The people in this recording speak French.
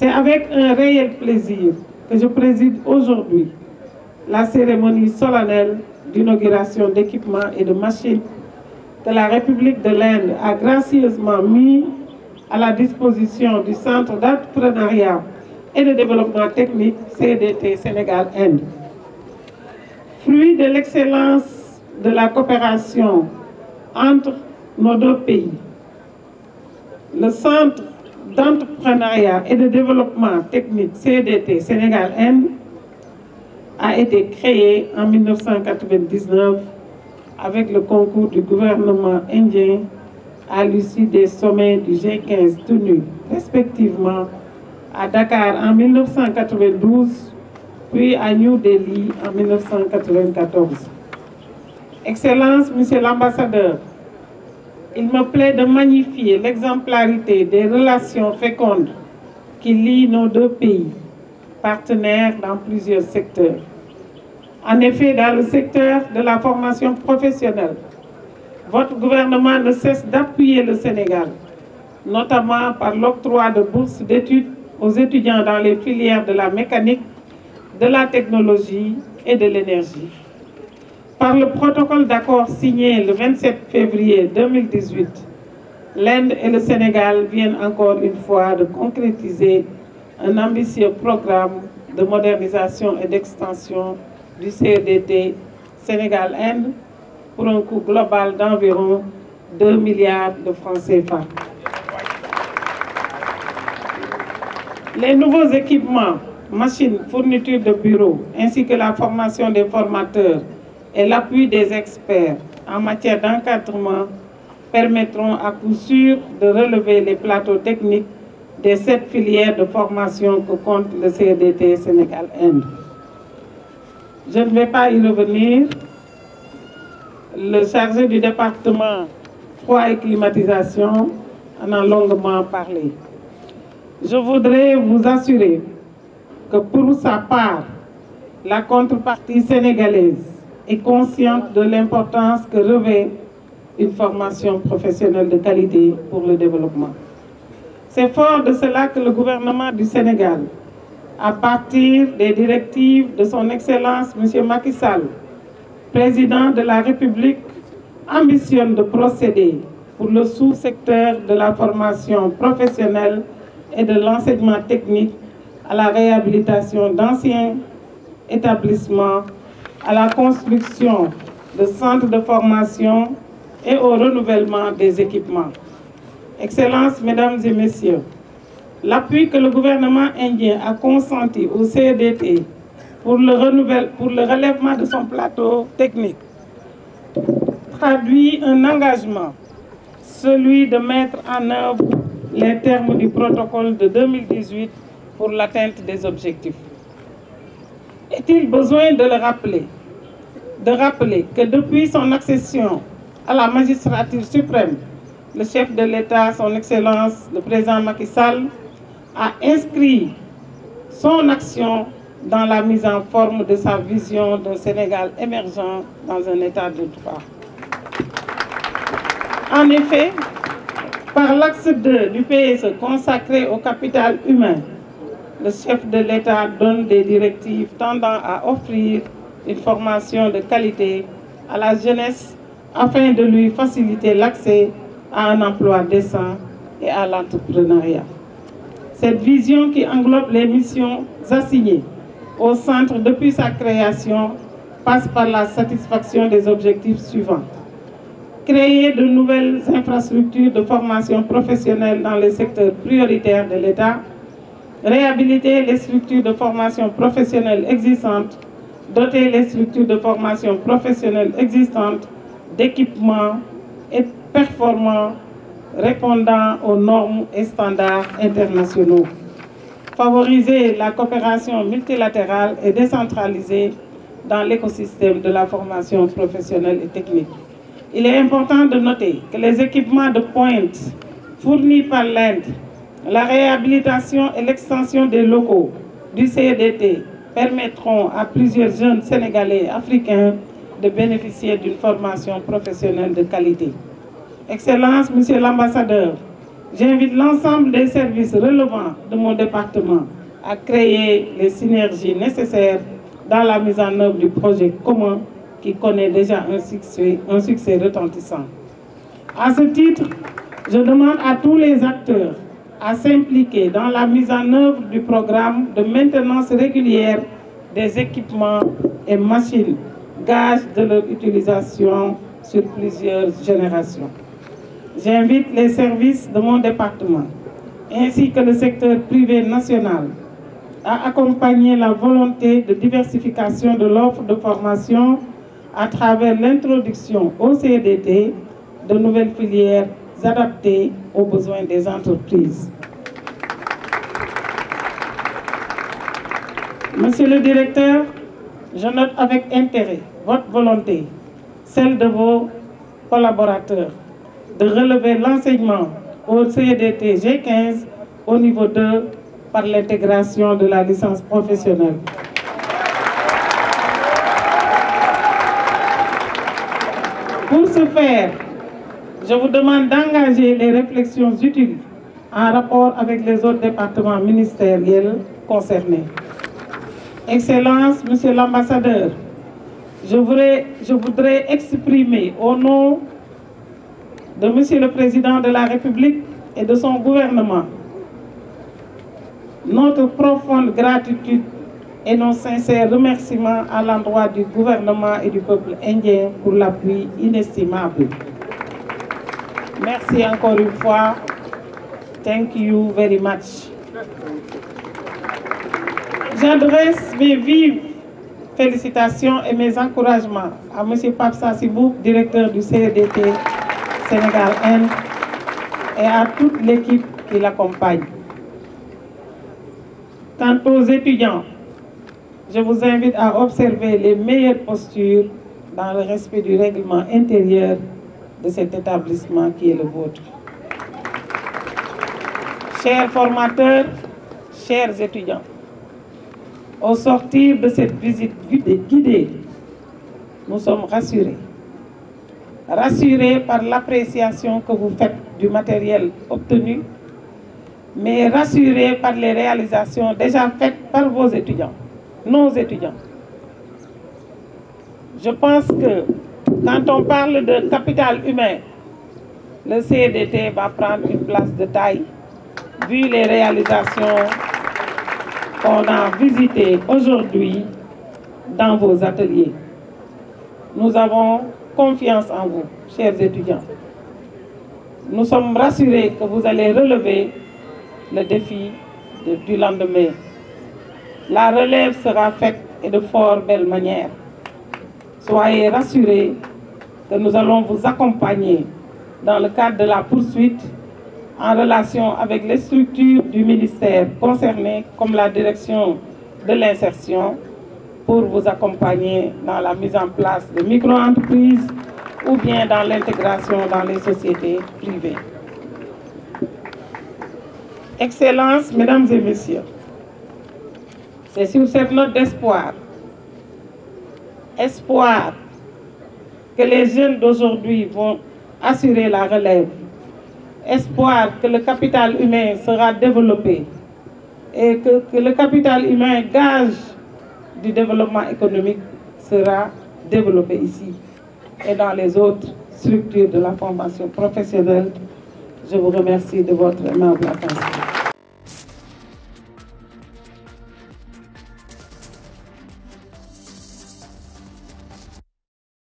C'est avec un réel plaisir que je préside aujourd'hui la cérémonie solennelle d'inauguration d'équipements et de machines que la République de l'Inde a gracieusement mis à la disposition du Centre d'entrepreneuriat et de développement technique CDT Sénégal-Inde. Fruit de l'excellence de la coopération entre nos deux pays, le Centre d'entrepreneuriat et de développement technique CDT Sénégal-Inde a été créé en 1999 avec le concours du gouvernement indien à l'issue des sommets du G15 tenus respectivement à Dakar en 1992 puis à New Delhi en 1994. Excellences, Monsieur l'ambassadeur, il me plaît de magnifier l'exemplarité des relations fécondes qui lient nos deux pays, partenaires dans plusieurs secteurs. En effet, dans le secteur de la formation professionnelle, votre gouvernement ne cesse d'appuyer le Sénégal, notamment par l'octroi de bourses d'études aux étudiants dans les filières de la mécanique, de la technologie et de l'énergie. Par le protocole d'accord signé le 27 février 2018, l'Inde et le Sénégal viennent encore une fois de concrétiser un ambitieux programme de modernisation et d'extension du CDT Sénégal-Inde pour un coût global d'environ 2 milliards de francs CFA. Les nouveaux équipements, machines, fournitures de bureaux, ainsi que la formation des formateurs et l'appui des experts en matière d'encadrement permettront à coup sûr de relever les plateaux techniques des 7 filières de formation que compte le CDT Sénégal-Inde. Je ne vais pas y revenir. Le chargé du département froid et climatisation en a longuement parlé. Je voudrais vous assurer que pour sa part, la contrepartie sénégalaise est consciente de l'importance que revêt une formation professionnelle de qualité pour le développement. C'est fort de cela que le gouvernement du Sénégal, à partir des directives de son Excellence M. Macky Sall, président de la République, ambitionne de procéder pour le sous-secteur de la formation professionnelle et de l'enseignement technique à la réhabilitation d'anciens établissements, à la construction de centres de formation et au renouvellement des équipements. Excellences, Mesdames et Messieurs, l'appui que le gouvernement indien a consenti au CDT pour le relèvement de son plateau technique traduit un engagement, celui de mettre en œuvre les termes du protocole de 2018 pour l'atteinte des objectifs. Est-il besoin de le rappeler, que depuis son accession à la magistrature suprême, le chef de l'État, son Excellence, le président Macky Sall, a inscrit son action dans la mise en forme de sa vision d'un Sénégal émergent dans un état de droit. En effet, par l'axe 2 du PSE consacré au capital humain, le chef de l'État donne des directives tendant à offrir une formation de qualité à la jeunesse afin de lui faciliter l'accès à un emploi décent et à l'entrepreneuriat. Cette vision qui englobe les missions assignées au centre depuis sa création passe par la satisfaction des objectifs suivants. Créer de nouvelles infrastructures de formation professionnelle dans les secteurs prioritaires de l'État, réhabiliter les structures de formation professionnelle existantes, doter les structures de formation professionnelle existantes d'équipements et performants répondant aux normes et standards internationaux. Favoriser la coopération multilatérale et décentralisée dans l'écosystème de la formation professionnelle et technique. Il est important de noter que les équipements de pointe fournis par l'Inde, la réhabilitation et l'extension des locaux du CDT permettront à plusieurs jeunes Sénégalais et Africains de bénéficier d'une formation professionnelle de qualité. Excellences, Monsieur l'ambassadeur, J'invite l'ensemble des services relevant de mon département à créer les synergies nécessaires dans la mise en œuvre du projet commun qui connaît déjà un succès retentissant. À ce titre, je demande à tous les acteurs à s'impliquer dans la mise en œuvre du programme de maintenance régulière des équipements et machines, gage de leur utilisation sur plusieurs générations. J'invite les services de mon département, ainsi que le secteur privé national, à accompagner la volonté de diversification de l'offre de formation à travers l'introduction au CDT de nouvelles filières adaptées aux besoins des entreprises. Monsieur le directeur, je note avec intérêt votre volonté, celle de vos collaborateurs, de relever l'enseignement au CDT G15 au niveau 2 par l'intégration de la licence professionnelle. Pour ce faire, je vous demande d'engager les réflexions utiles en rapport avec les autres départements ministériels concernés. Excellence, Monsieur l'ambassadeur, je voudrais exprimer au nom de Monsieur le Président de la République et de son gouvernement notre profonde gratitude et nos sincères remerciements à l'endroit du gouvernement et du peuple indien pour l'appui inestimable. Merci encore une fois. Thank you very much. J'adresse mes vives félicitations et mes encouragements à M. Pape Sassibou, directeur du CDT Sénégal-Inde, et à toute l'équipe qui l'accompagne. Quant aux étudiants, je vous invite à observer les meilleures postures dans le respect du règlement intérieur de cet établissement qui est le vôtre. Chers formateurs, chers étudiants, au sortir de cette visite guidée, nous sommes rassurés. Rassurés par l'appréciation que vous faites du matériel obtenu, mais rassurés par les réalisations déjà faites par vos étudiants, nos étudiants. Je pense que quand on parle de capital humain, le CDT va prendre une place de taille, vu les réalisations qu'on a visitées aujourd'hui dans vos ateliers. Nous avons confiance en vous, chers étudiants. Nous sommes rassurés que vous allez relever le défi du lendemain. La relève sera faite et de fort belle manière. Soyez rassurés que nous allons vous accompagner dans le cadre de la poursuite en relation avec les structures du ministère concernées comme la direction de l'insertion pour vous accompagner dans la mise en place de micro-entreprises ou bien dans l'intégration dans les sociétés privées. Excellences, Mesdames et Messieurs, c'est sur cette note d'espoir, que les jeunes d'aujourd'hui vont assurer la relève, espoir que le capital humain sera développé et que le capital humain, gage du développement économique, sera développé ici et dans les autres structures de la formation professionnelle. Je vous remercie de votre aimable attention.